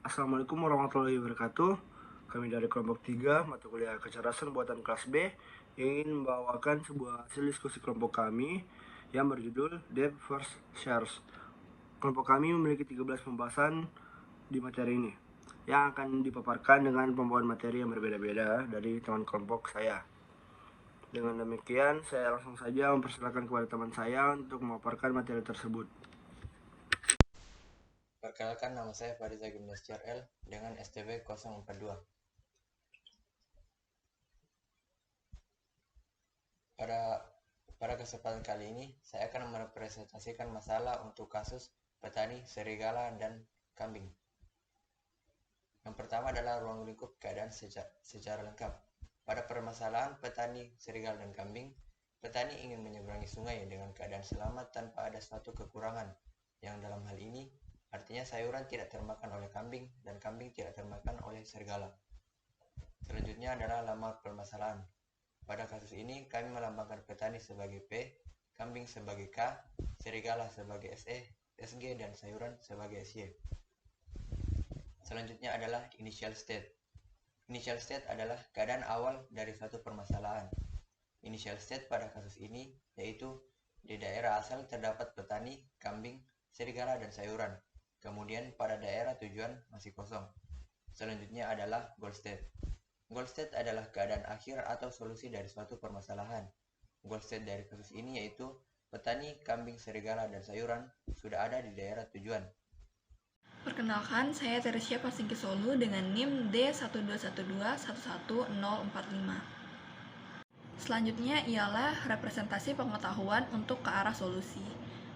Assalamualaikum warahmatullahi wabarakatuh. Kami dari kelompok 3 mata kuliah kecerdasan buatan kelas B ingin membawakan sebuah hasil diskusi kelompok kami yang berjudul Depth vs. Shares. Kelompok kami memiliki 13 pembahasan di materi ini yang akan dipaparkan dengan pembawaan materi yang berbeda-beda dari teman kelompok saya. Dengan demikian, saya langsung saja mempersilakan kepada teman saya untuk memaparkan materi tersebut. Perkenalkan, nama saya Fariza Gimnas CRL dengan STB 042. Pada kesempatan kali ini, saya akan merepresentasikan masalah untuk kasus petani, serigala, dan kambing. Yang pertama adalah ruang lingkup keadaan secara lengkap. Pada permasalahan petani, serigala, dan kambing, petani ingin menyeberangi sungai dengan keadaan selamat tanpa ada suatu kekurangan, yang dalam hal ini artinya sayuran tidak termakan oleh kambing dan kambing tidak termakan oleh serigala. Selanjutnya adalah lamar permasalahan. Pada kasus ini kami melambangkan petani sebagai P, kambing sebagai K, serigala sebagai SE, SG, dan sayuran sebagai SY. Selanjutnya adalah initial state. Initial state adalah keadaan awal dari suatu permasalahan. Initial state pada kasus ini yaitu di daerah asal terdapat petani, kambing, serigala, dan sayuran. Kemudian pada daerah tujuan masih kosong. Selanjutnya adalah goal state. Goal state adalah keadaan akhir atau solusi dari suatu permasalahan. Goal state dari kasus ini yaitu petani, kambing, serigala, dan sayuran sudah ada di daerah tujuan. Perkenalkan, saya Teresia Pasingkisolu dengan NIM D121211045. Selanjutnya ialah representasi pengetahuan untuk ke arah solusi.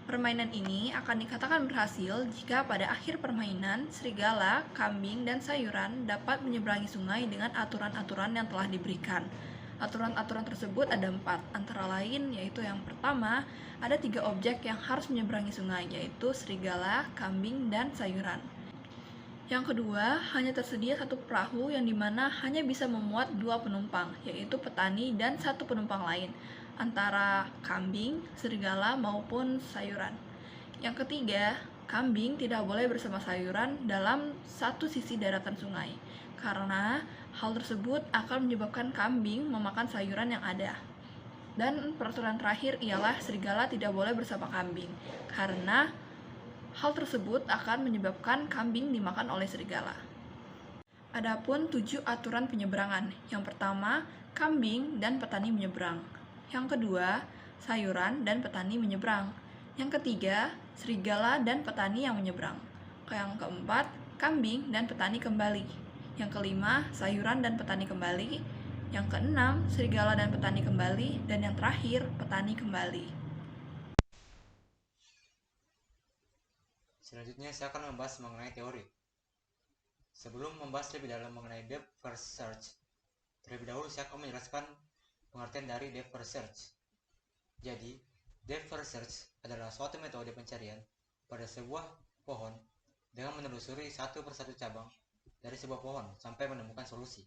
Permainan ini akan dikatakan berhasil jika pada akhir permainan, serigala, kambing, dan sayuran dapat menyeberangi sungai dengan aturan-aturan yang telah diberikan. Aturan-aturan tersebut ada 4, antara lain yaitu yang pertama, ada 3 objek yang harus menyeberangi sungai, yaitu serigala, kambing, dan sayuran. Yang kedua, hanya tersedia satu perahu yang dimana hanya bisa memuat 2 penumpang, yaitu petani dan 1 penumpang lain, antara kambing, serigala, maupun sayuran. Yang ketiga, kambing tidak boleh bersama sayuran dalam satu sisi daratan sungai, karena hal tersebut akan menyebabkan kambing memakan sayuran yang ada. Dan peraturan terakhir ialah serigala tidak boleh bersama kambing, karena hal tersebut akan menyebabkan kambing dimakan oleh serigala. Adapun 7 aturan penyeberangan. Yang pertama, kambing dan petani menyeberang. Yang kedua, sayuran dan petani menyeberang. Yang ketiga, serigala dan petani yang menyeberang. Yang keempat, kambing dan petani kembali. Yang kelima, sayuran dan petani kembali. Yang keenam, serigala dan petani kembali. Dan yang terakhir, petani kembali. Selanjutnya saya akan membahas mengenai teori. Sebelum membahas lebih dalam mengenai depth first search, terlebih dahulu saya akan menjelaskan pengertian dari depth first search. Jadi, depth first search adalah suatu metode pencarian pada sebuah pohon dengan menelusuri satu persatu cabang dari sebuah pohon sampai menemukan solusi.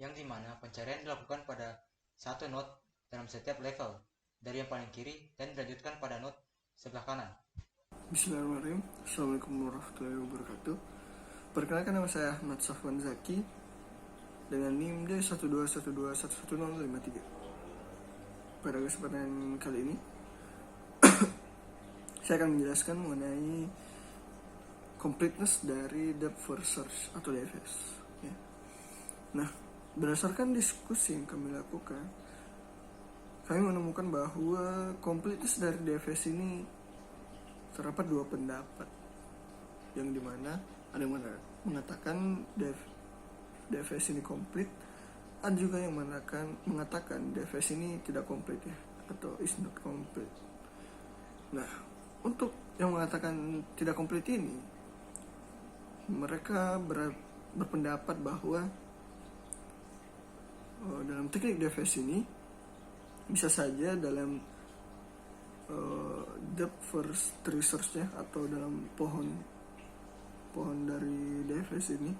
Yang dimana pencarian dilakukan pada satu node dalam setiap level, dari yang paling kiri dan dilanjutkan pada node sebelah kanan. Bismillahirrahmanirrahim. Assalamualaikum warahmatullahi wabarakatuh. Perkenalkan, nama saya Ahmad Safwan Zaki dengan NIM D121211053. Pada kesempatan kali ini saya akan menjelaskan mengenai completeness dari depth first search atau DFS ya. Nah, berdasarkan diskusi yang kami lakukan, kami menemukan bahwa completeness dari DFS ini terdapat 2 pendapat, yang dimana ada yang mengatakan DFS ini komplit, ada juga yang mengatakan DFS ini tidak komplit ya, atau is not complete. Nah, untuk yang mengatakan tidak komplit ini, mereka berpendapat bahwa dalam teknik DFS ini bisa saja dalam depth first research-nya atau dalam pohon dari DFS ini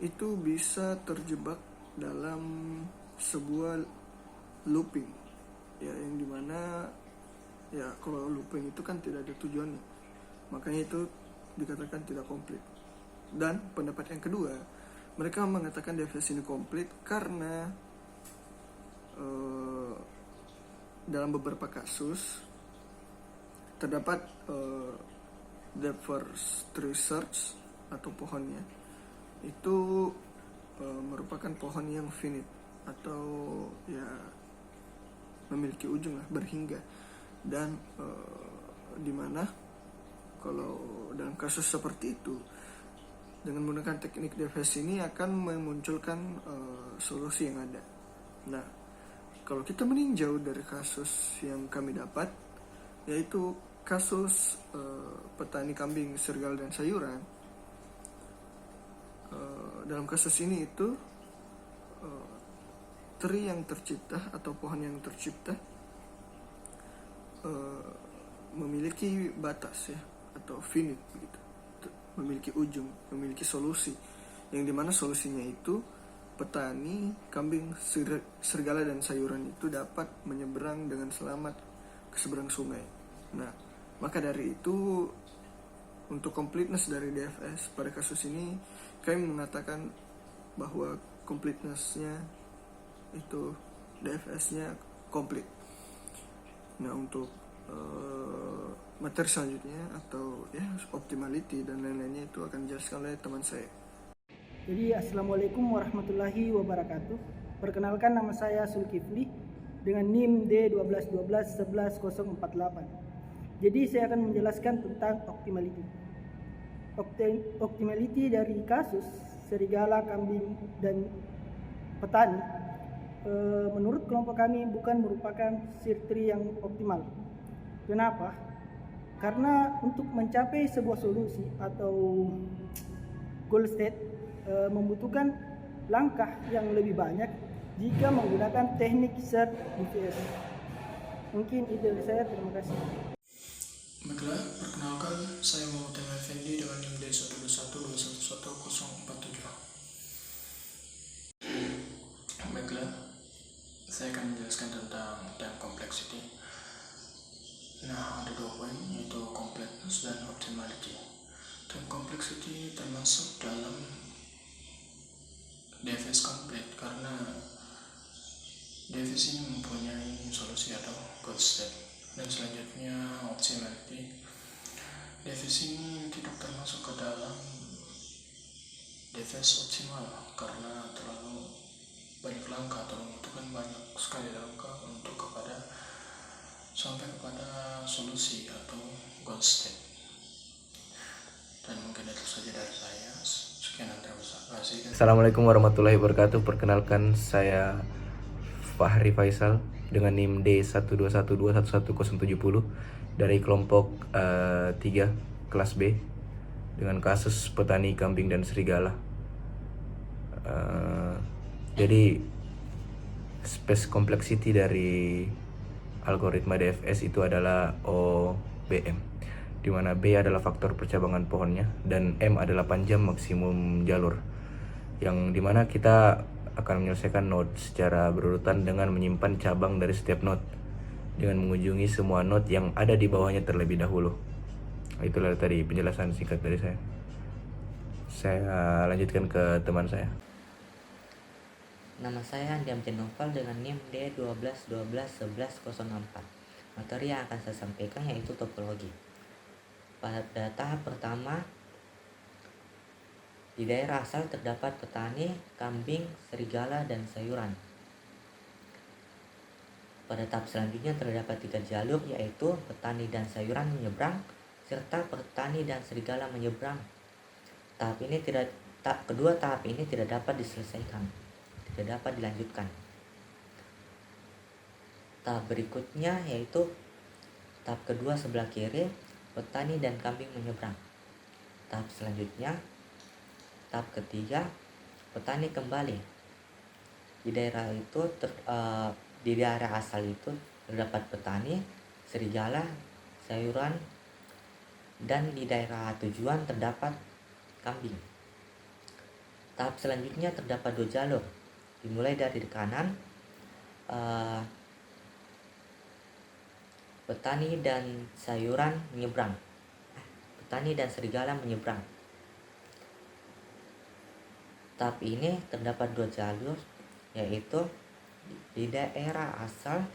itu bisa terjebak dalam sebuah looping ya, yang dimana ya kalau looping itu kan tidak ada tujuannya, makanya itu dikatakan tidak komplit. Dan pendapat yang kedua, mereka mengatakan DFS ini komplit karena dalam beberapa kasus terdapat depth first research atau pohonnya itu merupakan pohon yang finite atau ya memiliki ujung lah, berhingga, dan dimana kalau dalam kasus seperti itu dengan menggunakan teknik DFS ini akan memunculkan solusi yang ada. Nah, kalau kita meninjau dari kasus yang kami dapat, yaitu kasus petani kambing, serigala, dan sayuran. Dalam kasus ini itu tree yang tercipta atau pohon yang tercipta memiliki batas ya, atau finite begitu, memiliki ujung, memiliki solusi, yang dimana solusinya itu petani kambing, serigala, dan sayuran itu dapat menyeberang dengan selamat ke seberang sungai. Nah, maka dari itu untuk completeness dari DFS pada kasus ini kami mengatakan bahwa completeness-nya itu DFS-nya komplit. Nah, untuk materi selanjutnya atau ya optimality dan lain-lainnya itu akan dijelaskan oleh teman saya. Jadi Assalamualaikum warahmatullahi wabarakatuh. Perkenalkan, nama saya Zulkifli dengan NIM D1212111048. Jadi saya akan menjelaskan tentang optimality. Optimality dari kasus serigala, kambing, dan petani menurut kelompok kami bukan merupakan sirtri yang optimal. Kenapa? Karena untuk mencapai sebuah solusi atau goal state membutuhkan langkah yang lebih banyak jika menggunakan teknik SERT DFS. Mungkin itu dari saya, terima kasih. Baiklah, perkenalkan, saya Muhammad Effendi dengan NIM D121211047. Baiklah, saya akan menjelaskan tentang time complexity. Nah, ada dua poin, yaitu completeness dan optimality. Time complexity termasuk dalam DFS komplit karena DFS ini mempunyai solusi atau goal state. Dan selanjutnya optimality. DFS ini tidak termasuk ke dalam DFS optimal karena terlalu banyak langkah atau membutuhkan banyak sekali langkah untuk sampai kepada solusi atau goal state. Dan mungkin itu saja dari saya. Sekian dan terima kasih. Assalamualaikum warahmatullahi wabarakatuh. Perkenalkan, saya Fahri Faisal dengan NIM D121211070 dari kelompok 3 kelas B dengan kasus petani kambing dan serigala. Jadi space complexity dari algoritma DFS itu adalah OBM, di mana B adalah faktor percabangan pohonnya dan M adalah panjang maksimum jalur, yang dimana kita akan menyelesaikan node secara berurutan dengan menyimpan cabang dari setiap node dengan mengunjungi semua node yang ada di bawahnya terlebih dahulu. Itulah tadi penjelasan singkat dari saya. Saya lanjutkan ke teman saya. Nama saya Andi Amjan Noval dengan NIM D12121104. Materi yang akan saya sampaikan yaitu topologi. Pada tahap pertama, di daerah asal terdapat petani, kambing, serigala, dan sayuran. Pada tahap selanjutnya terdapat 3 jalur, yaitu petani dan sayuran menyeberang, serta petani dan serigala menyeberang. Kedua tahap ini tidak dapat diselesaikan, tidak dapat dilanjutkan. Tahap berikutnya yaitu tahap kedua sebelah kiri, petani dan kambing menyeberang. Tahap selanjutnya, tahap ketiga, petani kembali. Di daerah asal itu terdapat petani, serigala, sayuran, dan di daerah tujuan terdapat kambing. Tahap selanjutnya terdapat 2 jalur, dimulai dari kanan, petani dan sayuran menyeberang. petani dan serigala menyeberang. Tahap ini terdapat 2 jalur, yaitu di daerah asal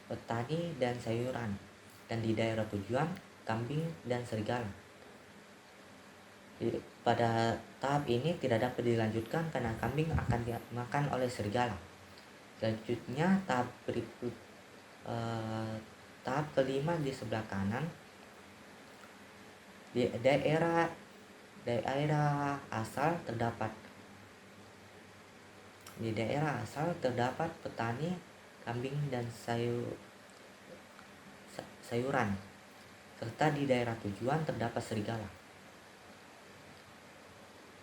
petani dan sayuran, dan di daerah tujuan kambing dan serigala. Pada tahap ini tidak dapat dilanjutkan karena kambing akan dimakan oleh serigala. Selanjutnya tahap berikut, tahap kelima di sebelah kanan. Di daerah asal terdapat petani, kambing dan sayuran, serta di daerah tujuan terdapat serigala.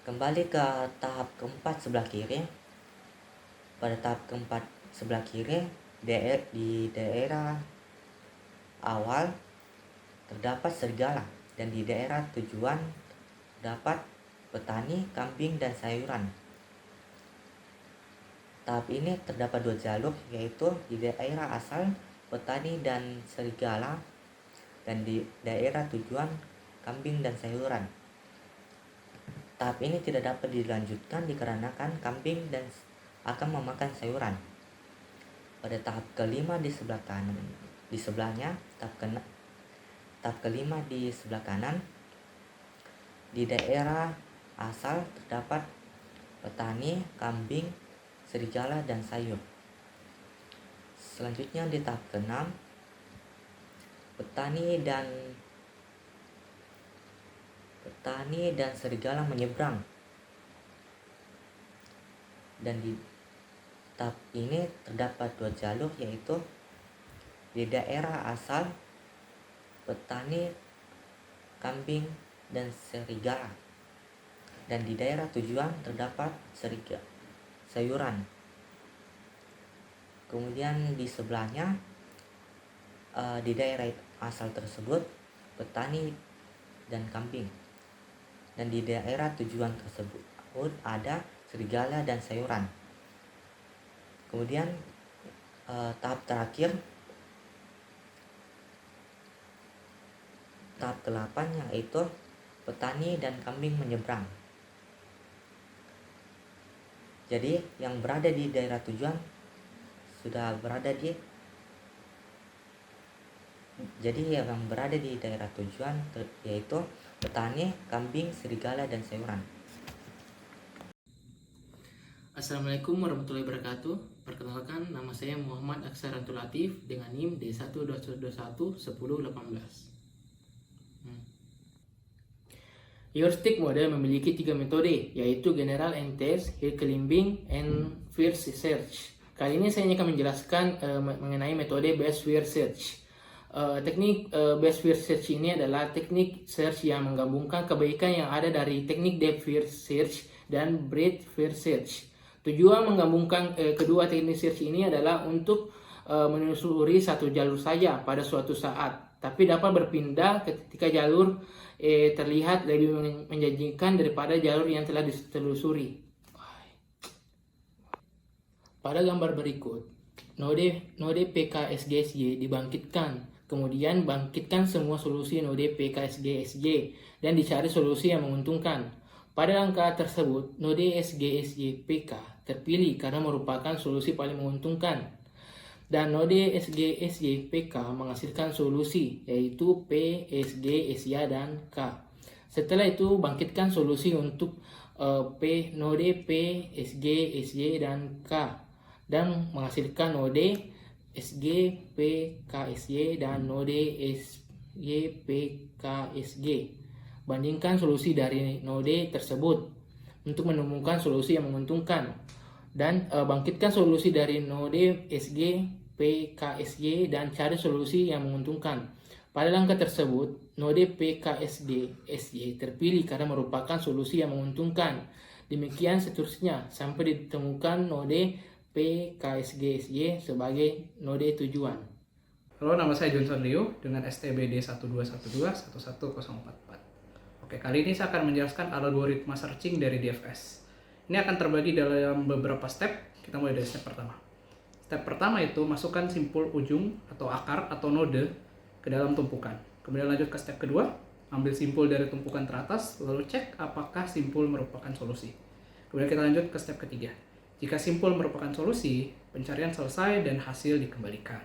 Kembali ke tahap keempat sebelah kiri. Pada tahap keempat sebelah kiri, di daerah awal terdapat serigala, dan di daerah tujuan terdapat petani, kambing dan sayuran. Tahap ini terdapat 2 jalur, yaitu di daerah asal petani dan serigala, dan di daerah tujuan kambing dan sayuran. Tahap ini tidak dapat dilanjutkan dikarenakan kambing dan akan memakan sayuran. Pada tahap kelima di sebelah kanan, tahap kelima di sebelah kanan, di daerah asal terdapat petani, kambing, serigala dan sayur. Selanjutnya di tahap keenam, petani dan serigala menyeberang, dan di tahap ini terdapat 2 jalur, yaitu di daerah asal petani, kambing dan serigala, dan di daerah tujuan terdapat sayuran. Kemudian di sebelahnya, di daerah asal tersebut petani dan kambing, dan di daerah tujuan tersebut ada serigala dan sayuran. Kemudian tahap terakhir, tahap ke-8, yaitu petani dan kambing menyeberang. Jadi yang berada di daerah tujuan yaitu petani, kambing, serigala dan sayuran. Assalamualaikum warahmatullahi wabarakatuh. Perkenalkan, nama saya Muhammad Aksarantul Latif dengan NIM D1211018. Heuristic model memiliki 3 metode, yaitu General and Test, Hill Climbing, and First Search. Kali ini saya akan menjelaskan mengenai metode Best First Search. Teknik Best First Search ini adalah teknik search yang menggabungkan kebaikan yang ada dari teknik Depth First Search dan Breadth First Search. Tujuan menggabungkan kedua teknik search ini adalah untuk menelusuri satu jalur saja pada suatu saat, tapi dapat berpindah ketika jalur terlihat lebih menjanjikan daripada jalur yang telah ditelusuri. Pada gambar berikut, node PKSGSY dibangkitkan. Kemudian bangkitkan semua solusi node PKSGSY dan dicari solusi yang menguntungkan. Pada langkah tersebut, node SGSY PK terpilih karena merupakan solusi paling menguntungkan. Dan node SGSY PK menghasilkan solusi, yaitu P, SG, SY, dan K. Setelah itu, bangkitkan solusi untuk node P, SG, SY, dan K. Dan menghasilkan node SG, P, K, SY, dan node SY, P, K, SG. Bandingkan solusi dari node tersebut untuk menemukan solusi yang menguntungkan. Dan bangkitkan solusi dari node SG, P, K, SY, dan cari solusi yang menguntungkan. Pada langkah tersebut, node P, K, SY terpilih karena merupakan solusi yang menguntungkan. Demikian seterusnya sampai ditemukan node P, K, SY sebagai node tujuan. Halo, nama saya Johnson Liu dengan STBD 121111044. Oke, kali ini saya akan menjelaskan algoritma searching dari DFS. Ini akan terbagi dalam beberapa step. Kita mulai dari step pertama. Step pertama itu masukkan simpul ujung atau akar atau node ke dalam tumpukan. Kemudian lanjut ke step kedua, ambil simpul dari tumpukan teratas, lalu cek apakah simpul merupakan solusi. Kemudian kita lanjut ke step ketiga. Jika simpul merupakan solusi, pencarian selesai dan hasil dikembalikan.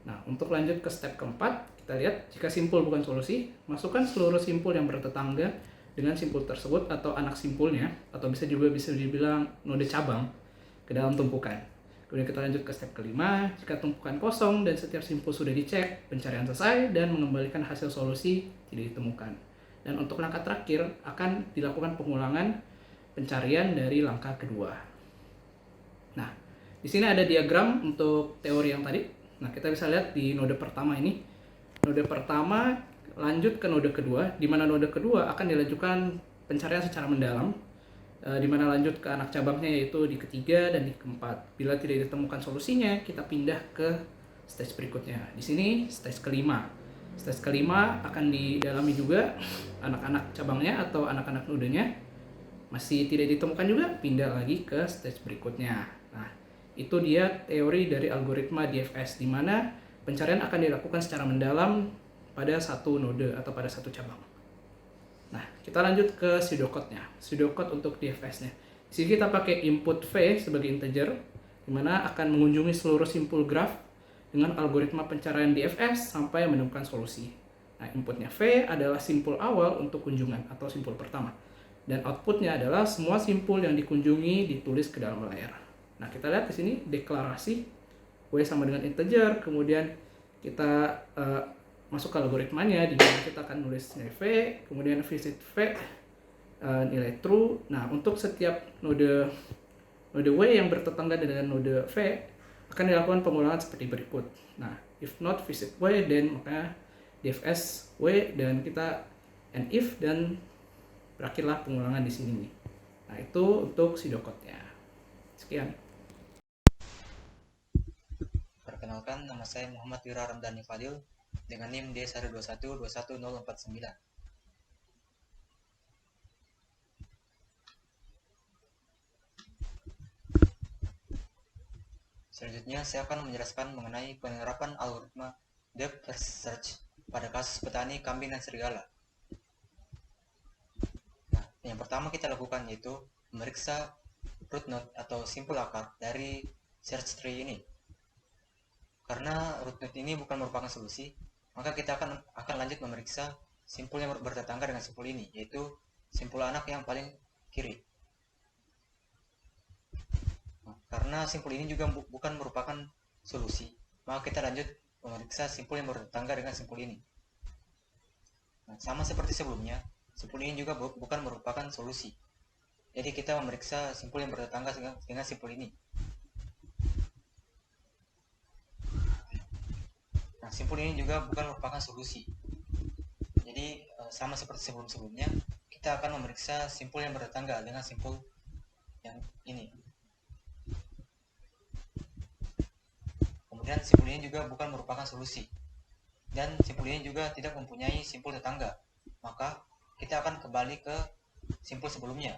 Nah, untuk lanjut ke step keempat, kita lihat jika simpul bukan solusi, masukkan seluruh simpul yang bertetangga dengan simpul tersebut atau anak simpulnya, atau bisa dibilang node cabang ke dalam tumpukan. Kemudian kita lanjut ke step kelima, jika tumpukan kosong dan setiap simpul sudah dicek, pencarian selesai dan mengembalikan hasil solusi tidak ditemukan. Dan untuk langkah terakhir akan dilakukan pengulangan pencarian dari langkah kedua. Nah, di sini ada diagram untuk teori yang tadi. Nah, kita bisa lihat di node pertama ini. Node pertama lanjut ke node kedua, di mana node kedua akan dilanjutkan pencarian secara mendalam, di mana lanjut ke anak cabangnya yaitu di ketiga dan di keempat. Bila tidak ditemukan solusinya, kita pindah ke stage berikutnya. Di sini stage kelima. Stage kelima akan didalami juga anak-anak cabangnya atau anak-anak nodenya. Masih tidak ditemukan juga, pindah lagi ke stage berikutnya. Nah, itu dia teori dari algoritma DFS, di mana pencarian akan dilakukan secara mendalam pada satu node atau pada satu cabang. Nah, kita lanjut ke pseudocode-nya. Pseudocode untuk DFS-nya. Di sini kita pakai input V sebagai integer, di mana akan mengunjungi seluruh simpul graf dengan algoritma pencarian DFS sampai menemukan solusi. Nah, inputnya V adalah simpul awal untuk kunjungan atau simpul pertama. Dan outputnya adalah semua simpul yang dikunjungi ditulis ke dalam layar. Nah, kita lihat di sini deklarasi W sama dengan integer, kemudian kita masuk ke algoritmanya, di mana kita akan nulis nilai V, kemudian visit V, nilai true. Nah, untuk setiap node W yang bertetangga dengan node V akan dilakukan pengulangan seperti berikut. Nah, if not visit W, then maka DFS W, dan kita and if, dan berakhirlah pengulangan di sini nih. Nah, itu untuk pseudocode-nya. Sekian. Perkenalkan, nama saya Muhammad Wira Ramdhani Fadil dengan NIM D121211049. Selanjutnya, saya akan menjelaskan mengenai penerapan algoritma depth first search pada kasus petani kambing dan serigala. Nah, yang pertama kita lakukan yaitu memeriksa root node atau simpul akar dari search tree ini. Karena root node ini bukan merupakan solusi, maka kita akan lanjut memeriksa simpul yang bertetangga dengan simpul ini, yaitu simpul anak yang paling kiri. Nah, karena simpul ini juga bukan merupakan solusi, maka kita lanjut memeriksa simpul yang bertetangga dengan simpul ini. Nah, sama seperti sebelumnya, simpul ini juga bukan merupakan solusi. Jadi kita memeriksa simpul yang bertetangga dengan simpul ini. Nah, simpul ini juga bukan merupakan solusi. Jadi sama seperti sebelum-sebelumnya, kita akan memeriksa simpul yang bertetangga dengan simpul yang ini. Kemudian simpul ini juga bukan merupakan solusi. Dan simpul ini juga tidak mempunyai simpul tetangga. Maka kita akan kembali ke simpul sebelumnya.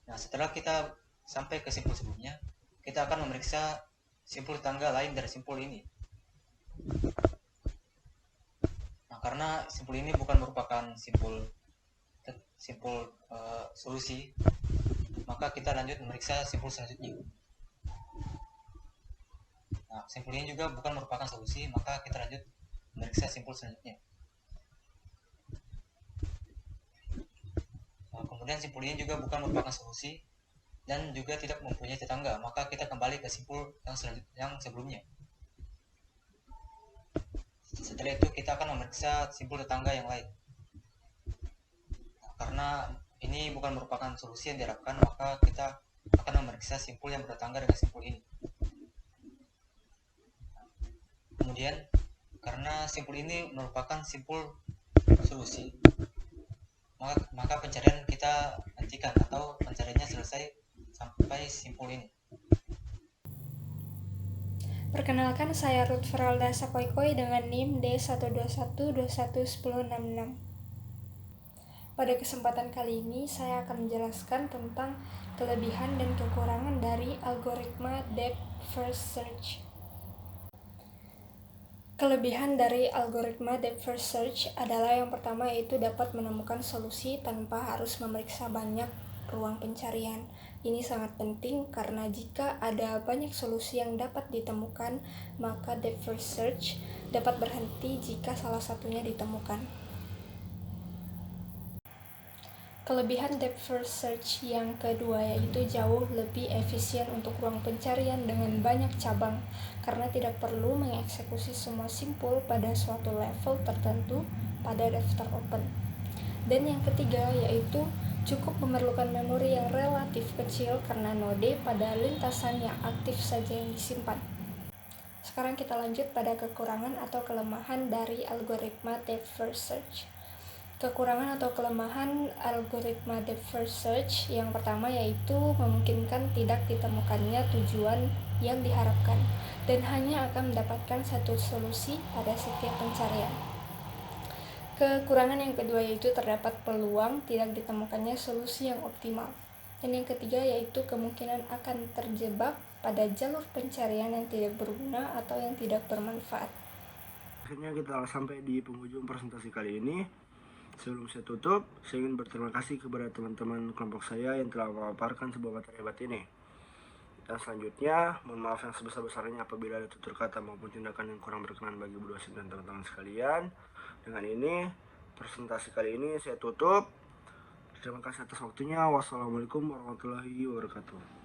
Nah, setelah kita sampai ke simpul sebelumnya, kita akan memeriksa simpul tetangga lain dari simpul ini. Nah, karena simpul ini bukan merupakan simpul solusi, maka kita lanjut memeriksa simpul selanjutnya. Nah, simpul ini juga bukan merupakan solusi, maka kita lanjut memeriksa simpul selanjutnya. Nah, kemudian simpul ini juga bukan merupakan solusi dan juga tidak mempunyai tetangga, maka kita kembali ke simpul yang sebelumnya. Setelah itu kita akan memeriksa simpul tetangga yang lain. Nah, karena ini bukan merupakan solusi yang diharapkan, maka kita akan memeriksa simpul yang bertetangga dengan simpul ini. Kemudian karena simpul ini merupakan simpul solusi, maka pencarian kita hentikan atau pencariannya selesai sampai simpul ini. Perkenalkan, saya Ruth Feralda Sakoikoi dengan NIM D121211066. Pada kesempatan kali ini, saya akan menjelaskan tentang kelebihan dan kekurangan dari algoritma depth first search. Kelebihan dari algoritma depth first search adalah yang pertama yaitu dapat menemukan solusi tanpa harus memeriksa banyak ruang pencarian. Ini sangat penting karena jika ada banyak solusi yang dapat ditemukan, maka depth first search dapat berhenti jika salah satunya ditemukan. Kelebihan depth first search yang kedua yaitu jauh lebih efisien untuk ruang pencarian dengan banyak cabang karena tidak perlu mengeksekusi semua simpul pada suatu level tertentu pada daftar open. Dan yang ketiga yaitu cukup memerlukan memori yang relatif kecil karena node pada lintasan yang aktif saja yang disimpan. Sekarang kita lanjut pada kekurangan atau kelemahan dari algoritma depth first search. Kekurangan atau kelemahan algoritma depth first search yang pertama yaitu memungkinkan tidak ditemukannya tujuan yang diharapkan dan hanya akan mendapatkan satu solusi pada setiap pencarian. Kekurangan yang kedua yaitu terdapat peluang tidak ditemukannya solusi yang optimal. Dan yang ketiga yaitu kemungkinan akan terjebak pada jalur pencarian yang tidak berguna atau yang tidak bermanfaat. Akhirnya kita sampai di penghujung presentasi kali ini. Sebelum saya tutup, saya ingin berterima kasih kepada teman-teman kelompok saya yang telah memaparkan sebuah materi hebat ini. Dan selanjutnya, mohon maaf yang sebesar-besarnya apabila ada tutur kata maupun tindakan yang kurang berkenan bagi Bu dosen dan teman-teman sekalian. Dengan ini, presentasi kali ini saya tutup. Terima kasih atas waktunya. Wassalamualaikum warahmatullahi wabarakatuh.